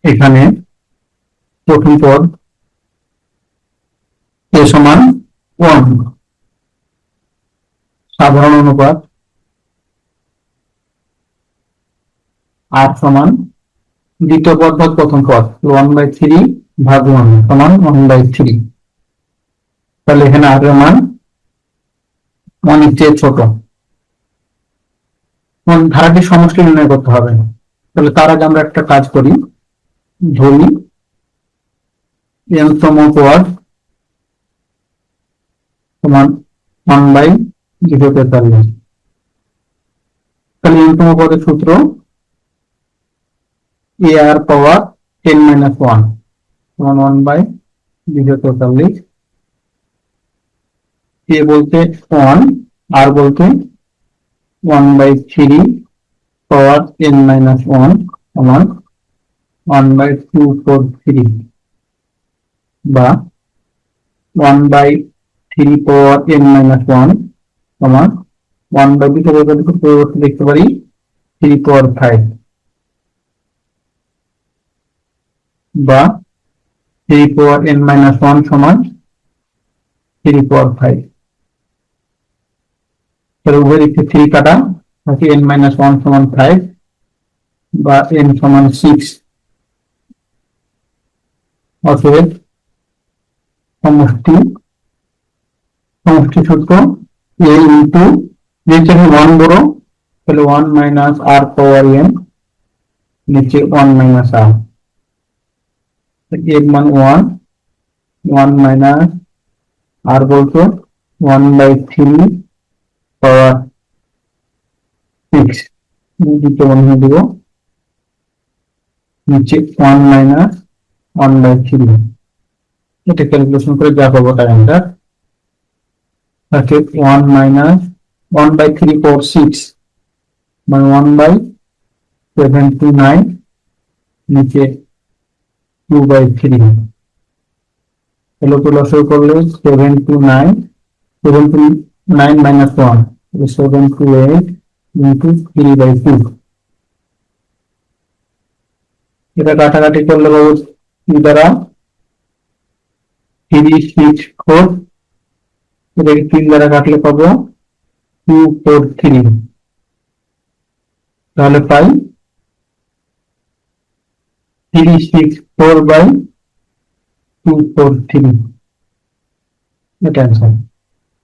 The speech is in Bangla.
এখানে প্রথম পদ a সমান 1, সাধারণ অনুপাত r সমান দ্বিতীয় পদ ভাগ প্রথম পদ 1/3 ভাগ 1 সমান 1/3। তাহলে এখানে r এর মান 1 এর চেয়ে ছোট। ধারাটির সমষ্টি নির্ণয় করতে হবে। তাহলে তার আগে আমরা একটা কাজ করি, ধরি n তম পদ সমান 1/043। তাহলে n তম পদের সূত্র ar পাওয়ার n - 1 সমান 1/043। a বলতে 1, r বলতে 1/3 পাওয়ার n - 1 সমান 1/243 বা 1/3 পাওয়ার n - 1 সমান 1/2 পরিবর্তে লিখতে পারি 3 পাওয়ার 5 বা 3 পাওয়ার n - 1 সমান 3 পাওয়ার 5। তাহলে উভয় দিকে 3 কাটা থাকে n - 1 সমান 5 বা n সমান 6। অতএব সমষ্টি সূত্র a ইন্টু নিচে 1 বড় তাহলে 1 মাইনাস r পাওয়ার n, নিচে 1 মাইনাস r, এর মান 1, 1 মাইনাস r বলতে 1/3 পাওয়ার 6 দ্বিতীয় বন্ধনী দিব, নিচে 1 মাইনাস 1/3। এটা ক্যালকুলেশন করে যা পাবো তার অ্যান্সার। তাকে 1 মাইনাস 1/3 পাওয়ার 6 মানে 1/729 নিচে 2/3। লসাগু করলে 729 minus 1 728 into 3/2। এটা কাটাকাটি করলে পাবো 2 দ্বারা 364, এটাকে 3 দ্বারা কাটলে পাবো 243। তাহলে পাই 364/243। এটা অ্যান্সার।